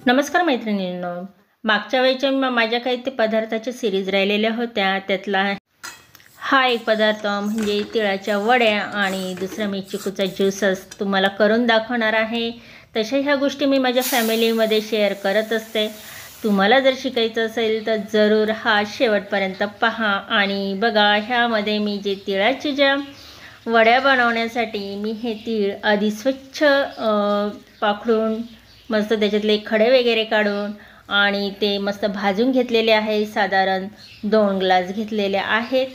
नमस्कार मैत्रिणींनो. मागच्या वेळेच्या माझ्या काही ते पदार्थाच्या सिरीज राहिलेल्या होत्या. त्यातला हा एक पदार्थ म्हणजे तिळाच्या वड्या आणि दुसरा मी चिकूचा ज्यूस तुम्हाला करून दाखवणार आहे. तशा ह्या गोष्टी मी माझ्या फॅमिलीमध्ये शेअर करत असते. तुम्हाला जर शिकायचं असेल तर जरूर हा शेवटपर्यंत पहा आणि बघा. ह्यामध्ये मी जे तिळाच्या ज्या वड्या बनवण्यासाठी मी हे तीळ आधी स्वच्छ पाखडून मस्त त्याच्यातले खडे वगैरे काढून आणि ते मस्त भाजून घेतलेले आहे. साधारण 2 ग्लास घेतलेले आहेत.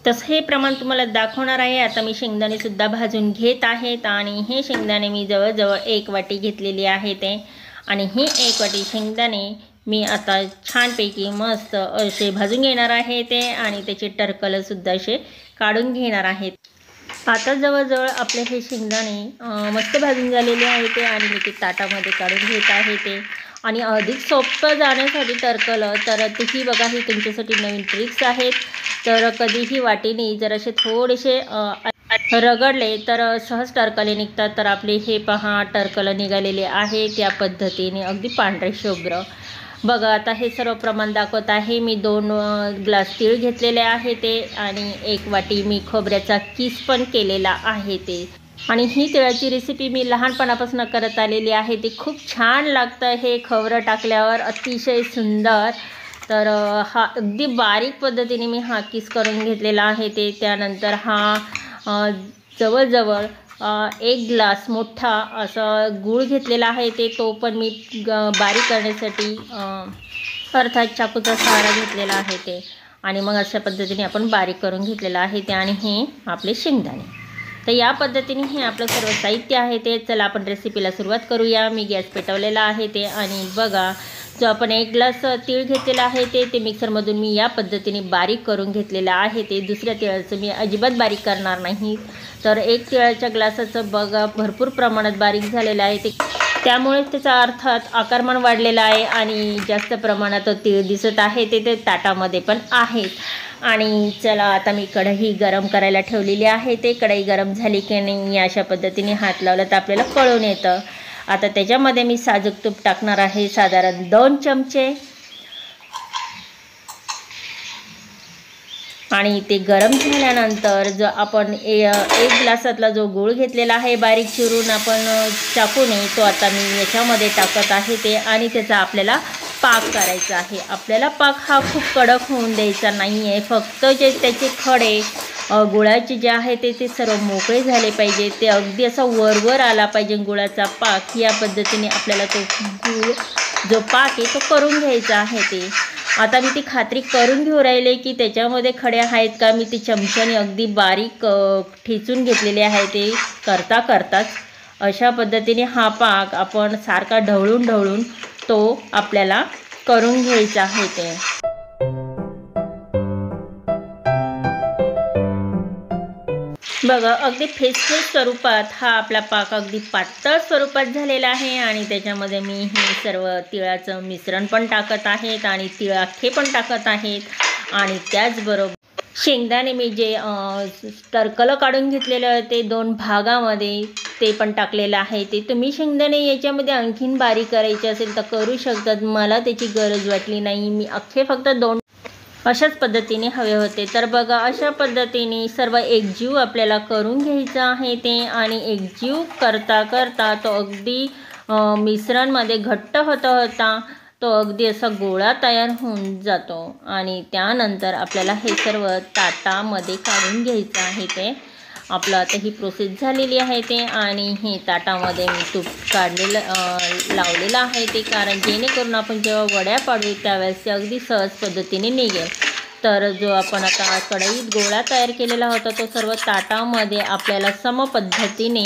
तसं हे प्रमाण तुम्हाला दाखवणार आहे. आता मी शेंगदाणेसुद्धा भाजून घेत आहेत आणि हे शेंगदाणे मी जवळजवळ 1 वाटी घेतलेली आहे ते. आणि ही 1 वाटी शेंगदाणे मी आता छानपैकी मस्त असे भाजून घेणार आहे ते आणि त्याचे टरकलंसुद्धा असे काढून घेणार आहेत. आता जवळजवळ आपले हे शेंगदाणे मस्त भाजून झालेले आहे ते आणि मी ते ताटामध्ये काढून घेत आहे ते. आणि अधिक सोपं जाण्यासाठी टरकलं तर तेही बघा, ही तुमच्यासाठी नवीन ट्रिक्स आहेत. तर कधीही वाटीने जर असे थोडेसे रगडले तर सहज टरकले निघतात. तर आपले हे पहा टरकलं निघालेले आहे त्या पद्धतीने अगदी पांढरे शुभ्र. बघा आता हे सर्व प्रमाण दाखवत आहे. मी 2 ग्लास तीळ घेतलेले आहे ते आणि 1 वाटी मी खोबऱ्याचा किस पण केलेला आहे ते. आणि ही तिळाची रेसिपी मी लहानपणापासून करत आलेली आहे. ती खूप छान लागतं हे खोबरं टाकल्यावर, अतिशय सुंदर. तर हा अगदी बारीक पद्धतीने मी हा किस करून घेतलेला आहे ते. त्यानंतर हा जवळजवळ 1 ग्लास मोठा असा गूळ घेतलेला आहे ते. तो पण मी बारीक करण्यासाठी अर्थात चाकूचा सहारा घेतलेला आहे ते. आणि मग अशा पद्धतीने आपण बारीक करून घेतलेला आहे ते. आणि हे आपले शेंगदाणे. तर या पद्धतीने हे आपलं सर्व साहित्य आहे ते. चला आपण रेसिपीला सुरुवात करूया. मी गॅस पेटवलेला आहे ते. आणि बघा, जो आपण 1 ग्लास तीळ घेतलेला आहे ते मिक्सरमधून मी या पद्धतीने बारीक करून घेतलेलं आहे ते. दुसऱ्या तिळाचं मी अजिबात बारीक करणार नाही. तर 1 तिळाच्या ग्लासाचं बघा भरपूर प्रमाणात बारीक झालेलं आहे ते. त्यामुळे त्याचा अर्थात आकारमान वाढलेला आहे आणि जास्त प्रमाणात तीळ दिसत आहे ते ताटामध्ये पण आहेत. आणि चला आता मी कढई गरम करायला ठेवलेली आहे ते. कढई गरम झाली की नाही अशा पद्धतीने हात लावला तर आपल्याला कळून येतं. आता त्याच्यामध्ये मी साजूक तूप टाकणार आहे, साधारण 2 चमचे. आणि ते गरम झाल्यानंतर जो आपण 1 ग्लासातला जो गूळ घेतलेला आहे बारीक चिरून आपण चाकूने, तो आता मी याच्यामध्ये टाकत आहे ते. आणि त्याचा आपल्याला पाक करायचा आहे. आपल्याला पाक हा खूप कडक होऊन द्यायचा नाही आहे. फक्त जे त्याचे खडे गुळाचे जे आहे ते सर्व मोकळे झाले पाहिजे. ते अगदी असा वरवर आला पाहिजे गुळाचा पाक. या पद्धतीने आपल्याला तो गूळ जो पाक आहे तो करून घ्यायचा आहे ते. आता मी ती खात्री करून घेऊ राहिले की त्याच्यामध्ये खडे आहेत का. मी ती चमच्याने अगदी बारीक ठेचून घेतलेले आहे ते करताच. अशा पद्धतीने हा पाक आपण सारखा ढवळून तो आपल्याला करून घ्यायचा आहे ते. बघा, अगदी फेसफेस स्वरूपात हा आपला पाक अगदी पातळ स्वरूपात झालेला आहे. आणि त्याच्यामध्ये मी हे सर्व तिळाचं मिश्रण पण टाकत आहेत आणि तिळ अख्खे पण टाकत आहेत. आणि त्याचबरोबर शेंगदाणे मी जे टरकलं काढून घेतलेलं आहे ते 2 भागामध्ये ते पण टाकलेलं आहे ते. तुम्ही शेंगदाणे याच्यामध्ये आणखीन बारीक करायचे असेल तर करू शकतात. मला त्याची गरज वाटली नाही. मी अख्खे फक्त 2 अशाच पद्धतीने हवे होते. तर बघा, अशा पद्धतीने सर्व एकजीव आपल्याला करून घ्यायचं आहे ते. आणि एकजीव करता तो अगदी मिश्रणमध्ये घट्ट होता तो अगदी असा गोळा तयार होऊन जातो. आणि त्यानंतर आपल्याला हे सर्व ताटामध्ये काढून घ्यायचं आहे ते. आपलं आता ही प्रोसेस झालेली आहे ते. आणि हे ताटामध्ये मी तूप लावलेलं आहे ते, कारण जेणेकरून आपण जेव्हा वड्या पाडू त्यावेळेस ते अगदी सहज पद्धतीने निघेल. तर जो आपण आता कढईत गोळा तयार केलेला होता तो सर्व ताटामध्ये आपल्याला समपद्धतीने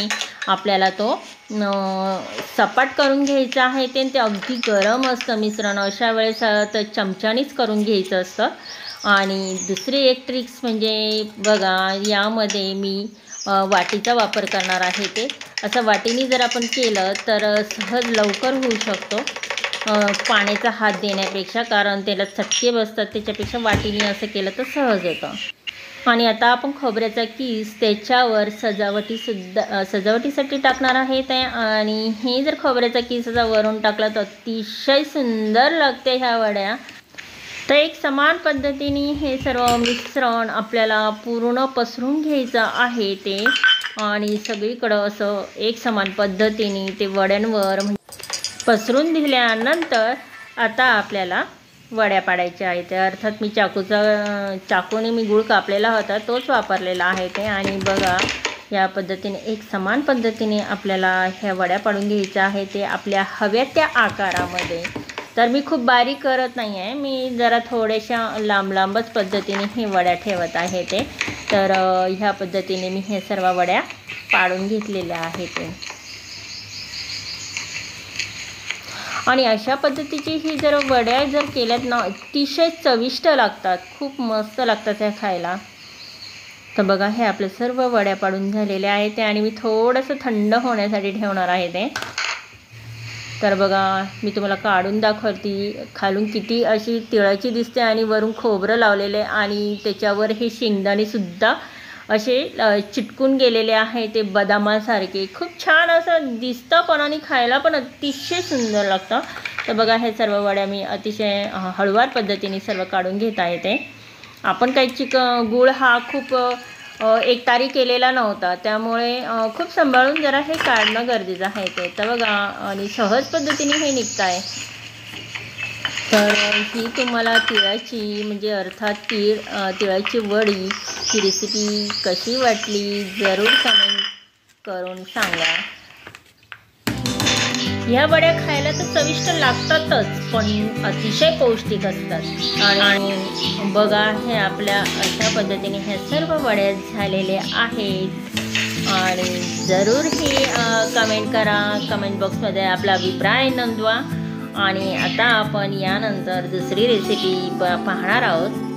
आपल्याला तो सपाट करून घ्यायचा आहे ते. अगदी गरम असतं मिश्रण. अशा वेळेस तर चमच्यानेच करून घ्यायचं असतं. आणि दुसरी एक ट्रिक्स म्हणजे बघा, यामध्ये मी वाटीचा वापर करणार आहे ते. असं वाटीने जर आपण केलं तर सहज लवकर होऊ शकतो पाण्याचा हात देण्यापेक्षा, कारण त्याला चटके बसतात. त्याच्यापेक्षा वाटीने असं केलं तर सहज होतं. आणि आता आपण खोबऱ्याचा किस त्याच्यावर सजावटीसाठी टाकणार आहे ते। आणि हे जर खोबऱ्याचा किस वरून टाकला तर अतिशय सुंदर लागते ह्या वड्या। तर एक समान पद्धतीने हे सर्व मिश्रण आपल्याला पूर्ण पसरून घ्यायचं आहे ते, आणि सगळीकडं असं एक समान पद्धतीने ते वड्यांवर पसरून दिल्यानंतर आता आपल्याला वड्या पाडायच्या आहेत। अर्थात मी चाकूने मी गूळ कापलेला होता तोच वापरलेला आहे ते। आणि बघा या पद्धतीने एक समान पद्धतीने आपल्याला ह्या वड्या पाडून घ्यायच्या आहे ते आपल्या हव्या त्या आकारामध्ये। तर मी खूप बारीक करत नाही आहे, मी जरा थोड्याशा लांबच पद्धतीने हे वड्या ठेवत आहे ते। तर ह्या पद्धतीने मी हे सर्व वड्या पाडून घेतलेल्या आहेत। आणि अशा पद्धतीची ही जर वड्या जर केल्यात ना अतिशय चविष्ट लागतात, खूप मस्त लागतात ह्या खायला। तर बघा हे आपले सर्व वड्या पाडून झालेले आहेत ते, आणि मी थोडंसं थंड होण्यासाठी ठेवणार आहे ते। तर बघा मी तुम्हाला काढून दाखवते, खालून किती अशी तिळाची दिसते आणि वरून खोबरं लावलेले, आणि त्याच्यावर हे शेंगदाणे सुद्धा असे चिटकून गेलेले आहे ते बदामासारखे। खूप छान असं दिसतं पण आणि खायला पण अतिशय सुंदर लागतं। तर बघा हे सर्व वड्या मी अतिशय हळूवार पद्धतीने सर्व काढून घेत आहे ते। आपण काही गूळ हा खूप एकतारी केलेला नव्हता, त्यामुळे खूप सांभाळून जरा हे काढणं गरजेचं आहे ते। तर बघा आणि सहज पद्धतीने हे निघत आहे। तर ही तुम्हाला तिळाची म्हणजे अर्थात तिळाची वडी ही रेसिपी कशी वाटली जरूर कमेंट करून सांगा। ह्या वड्या खायला तर चविष्ट लागतातच पण अतिशय पौष्टिक असतात। आणि बघा हे आपल्या अशा पद्धतीने ह्या सर्व वड्या झालेल्या आहेत, आणि जरूर ही कमेंट करा, कमेंट बॉक्समध्ये आपला अभिप्राय नोंदवा। आणि आता आपण यानंतर दुसरी रेसिपी पाहणार आहोत।